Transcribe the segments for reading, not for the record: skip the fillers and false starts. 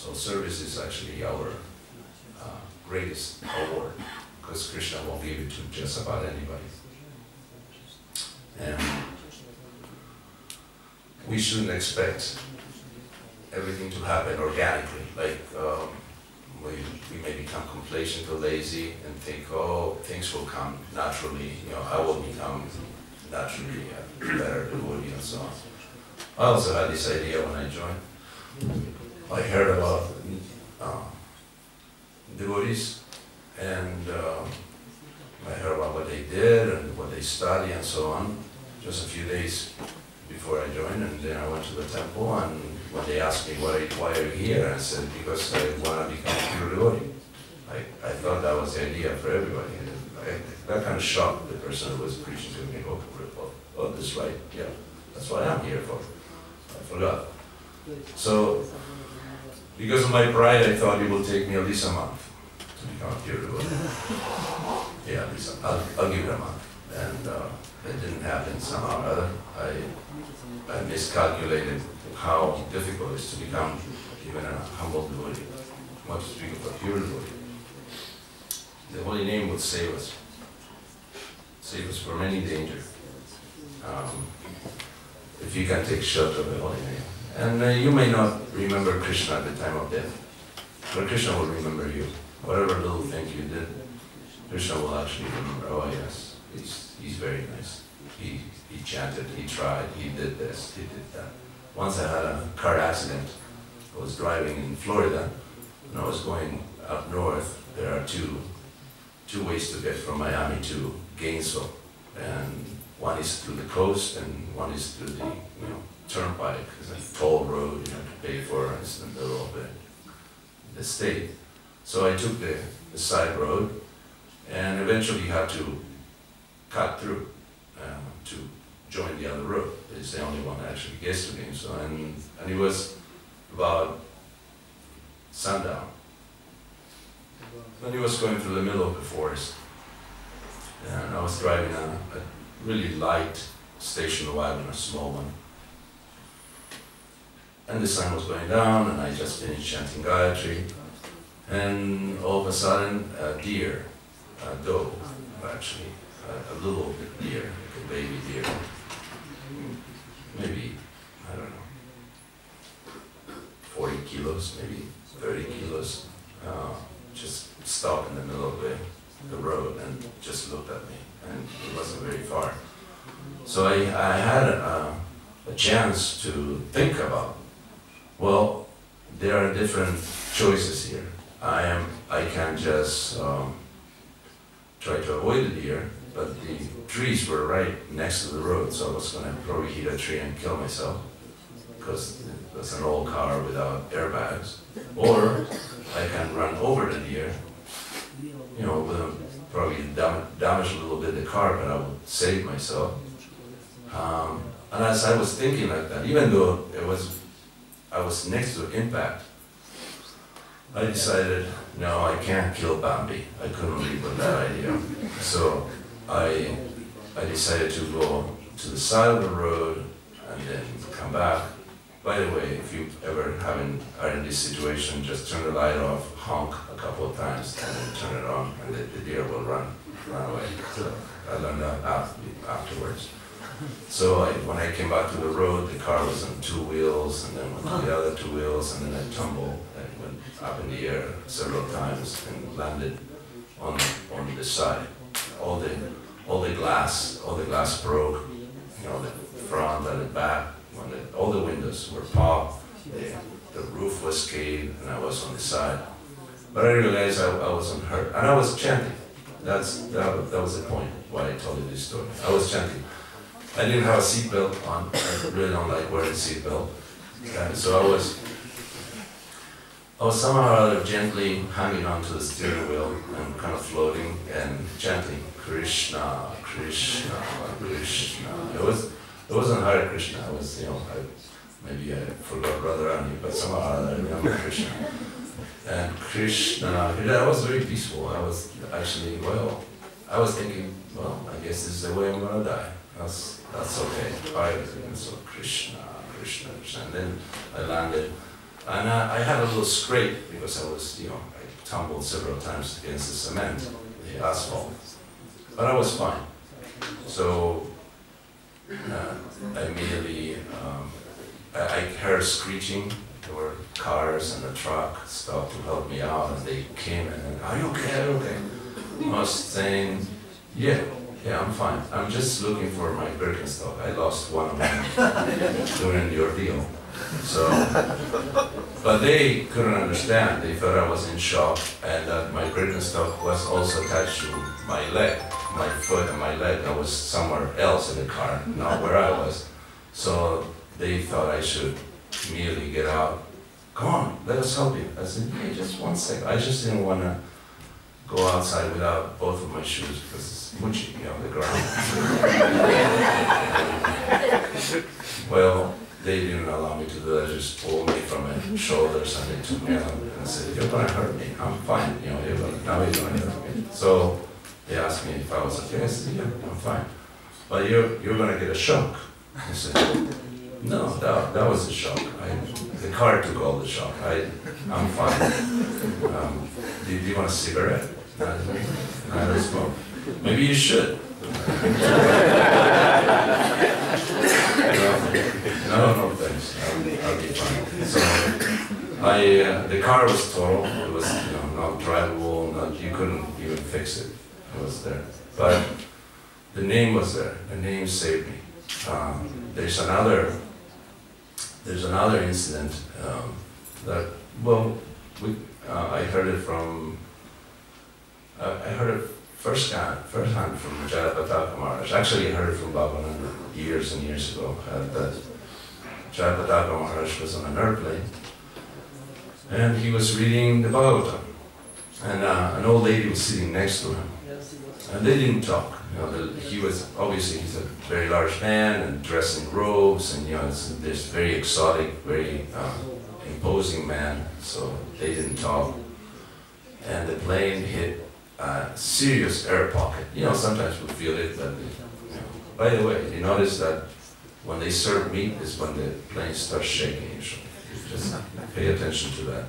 So service is actually our greatest award, because Krishna won't give it to just about anybody. And we shouldn't expect everything to happen organically. Like we may become complacent or lazy and think, oh, things will come naturally. You know, I will become naturally a better devotee and so on. I also had this idea when I joined. I heard about devotees, and I heard about what they did and what they study and so on, just a few days before I joined, and then I went to the temple, and when they asked me why are you here, I said, because I want to become a pure devotee. I thought that was the idea for everybody. That kind of shocked the person who was preaching to me. Oh, this right, yeah, that's what I'm here for. I forgot. So, because of my pride, I thought it will take me at least a month to become a pure devotee. Yeah, at least I'll give it a month. And it didn't happen somehow or other. I miscalculated how difficult it is to become even a humble devotee, not to speak of a pure devotee. The holy name will save us from any danger. If you can take shelter of the holy name. And you may not remember Krishna at the time of death, but Krishna will remember you. Whatever little thing you did, Krishna will actually remember, oh yes, he's very nice. He chanted, he tried, he did this, he did that. Once I had a car accident. I was driving in Florida, and I was going up north. There are two ways to get from Miami to Gainesville, and one is through the coast, and one is through the turnpike. It's a toll road you have to pay for. It's in the middle of the state. So I took the side road, and eventually had to cut through to join the other road. It's the only one that actually gets to Gainesville, and it was about sundown. And he was going through the middle of the forest, and I was driving a really light station wagon, a small one. And the sun was going down, and I just finished chanting Gayatri, and all of a sudden a deer, a doe actually, a little deer, a baby deer, maybe, I don't know, 40 kilos, maybe 30 kilos, just stopped in the middle of the road and just looked at me, and it wasn't very far. So I had a chance to think about, well, there are different choices here. I can just try to avoid the deer, but the trees were right next to the road, so I was going to probably hit a tree and kill myself, because it was an old car without airbags. Or I can run over the deer, probably damage a little bit the car, but I would save myself. And as I was thinking like that, even though I was next to impact, I decided, no, I can't kill Bambi. I couldn't live with that idea. So I decided to go to the side of the road and then come back. By the way, if you ever are in this situation, just turn the light off, honk a couple of times, and then turn it on, and the deer will run away. So I learned that afterwards. So when I came back to the road, the car was on 2 wheels, and then went to the other 2 wheels, and then I tumbled and went up in the air several times and landed on the side. All the glass broke, the front and the back. All the windows were popped, the roof was caved, and I was on the side. But I realized I wasn't hurt, and I was chanting. That was the point why I told you this story. I was chanting. I didn't have a seatbelt on. I really don't like wearing a seatbelt. So I was somehow or other gently hanging onto the steering wheel and kind of floating and chanting Krishna, Krishna, Krishna. It wasn't Hare Krishna. It was, maybe I forgot Radharani, but somehow I remember Krishna. And Krishna, I was very peaceful. I was actually, I was thinking, I guess this is the way I'm going to die. That's okay. So Krishna, Krishna, Krishna. And then I landed And I had a little scrape because I was, I tumbled several times against the cement, the asphalt. But I was fine. So I immediately, I heard screeching. There were cars and a truck stopped to help me out, and they came and, are you okay, are you okay? I was saying, yeah, I'm fine. I'm just looking for my Birkenstock. I lost one of them during the ordeal. So, but they couldn't understand. They thought I was in shock, and that my Birkenstock was also attached to my leg, my foot and my leg. I was somewhere else in the car, not where I was. So they thought I should immediately get out. Come on, let us help you. I said, hey, just one second. I just didn't want to go outside without both of my shoes because it's mushy, the ground. Well, they didn't allow me to do that. They just pulled me from my shoulders and they took me out and said, you're going to hurt me. I'm fine. Now you're going to hurt me. So they asked me if I was okay. I said, yeah, I'm fine. But you're going to get a shock. I said, no, that was a shock. The car took all the shock. I'm fine. Do you want a cigarette? I don't smoke. Maybe you should. No, thanks. I'll be fine. So the car was total. It was not drivable. You couldn't even fix it. It was there. But the name was there. The name saved me. There's another incident that, well, I heard it from, firsthand from Jayapataka Maharaj. Actually, I heard it from Bhavananda years and years ago. That Jayapataka Maharaj was on an airplane, and he was reading the Bhagavatam, and an old lady was sitting next to him, and they didn't talk. He's a very large man and dressed in robes, and this very exotic, very imposing man. So they didn't talk, and the plane hit a serious air pocket. Sometimes we feel it, but by the way, you notice that when they serve meat is when the plane starts shaking usually. You just pay attention to that.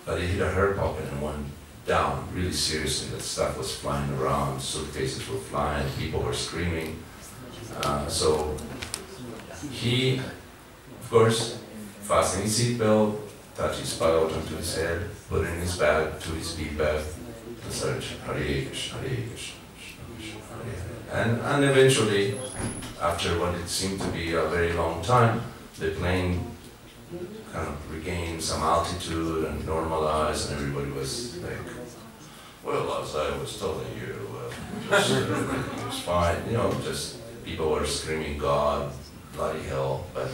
But it hit a air pocket and went down really seriously. That stuff was flying around, suitcases were flying, people were screaming. So he, of course, fastened his seatbelt, touched his Bhagavatam to his head, put it in his bag, to his bead bag, and started Hare Krishna, Hare Krishna, Krishna Krishna, Hare Hare. And eventually, after what it seemed to be a very long time, the plane kind of regained some altitude and normalized, and everybody was like, well, as I was telling you, just everything was fine. Just people were screaming, God, bloody hell, but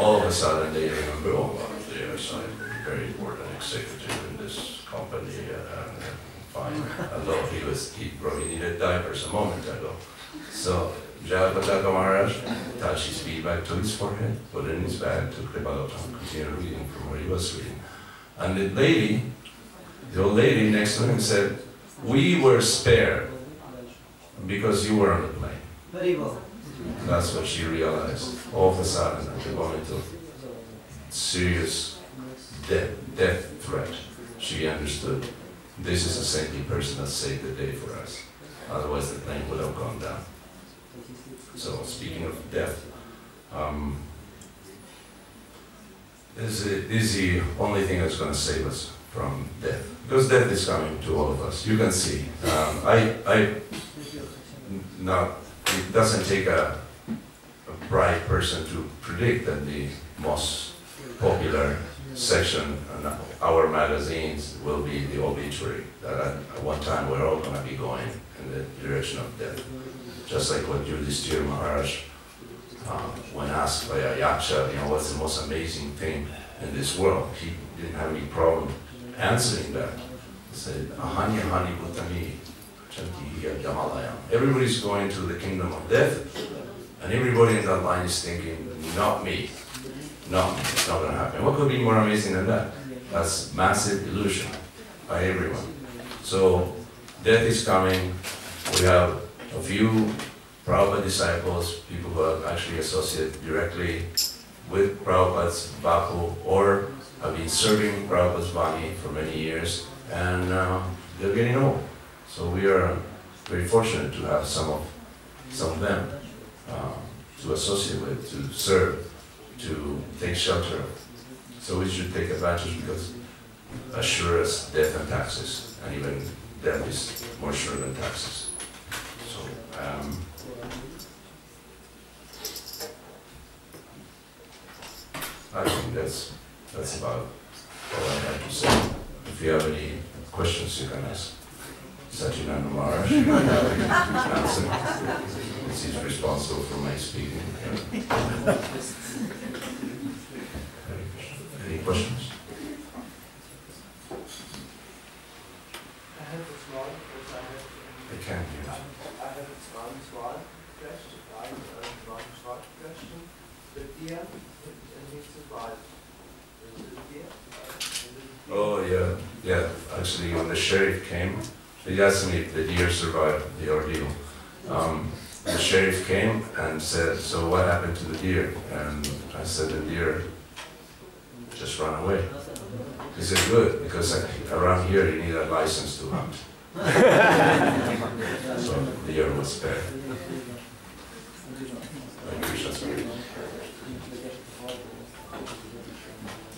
all of a sudden they remember, oh, yes, I'm a very important executive in this company, fine. Although he probably needed diapers a moment ago. So Jayapataka Maharaj touched his bead back to his forehead, put it in his bag, took the Bhagavatam, continued reading from where he was reading. And the old lady next to him said, we were spared because you were on the plane. Very well. That's what she realized. All of a sudden, at the moment of serious death threat, she understood this is the same person that saved the day for us. Otherwise, the plane would have gone down. So, speaking of death, this is the only thing that's going to save us from death. Because death is coming to all of us. You can see. It doesn't take a bright person to predict that the most popular section in our magazines will be the obituary. That at one time we're all going to be going in the direction of death. Just like what Yudhishthira Maharaj, when asked by a yaksha, what's the most amazing thing in this world, he didn't have any problem answering that. He said, Ahanya Hani Bhutani Chantiya Yamalayam. Everybody's going to the kingdom of death, and everybody in that line is thinking, not me. No, it's not going to happen. What could be more amazing than that? That's massive illusion by everyone. So, death is coming. We have a few Prabhupada disciples, people who are actually associated directly with Prabhupada's Bapu or have been serving Prabhupada's Vani for many years, and they're getting old. So we are very fortunate to have some of them to associate with, to serve, to take shelter of. So we should take advantage, because as sure as death and taxes, and even death is more sure than taxes. So I think that's about all I have to say. If you have any questions, you can ask Satyananda Maharaj. He might have an answer. He's responsible for my speaking. Any questions? I have a small I can't hear. I have a small question. The deer needs to survive. Oh yeah. Actually, when the sheriff came, he asked me if the deer survived the ordeal. The sheriff came and said, "So what happened to the deer?" And I said, "The deer just ran away." He said, "Good, because around here you need a license to hunt." So the deer was spared.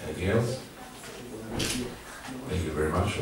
Anything else? Thank you very much.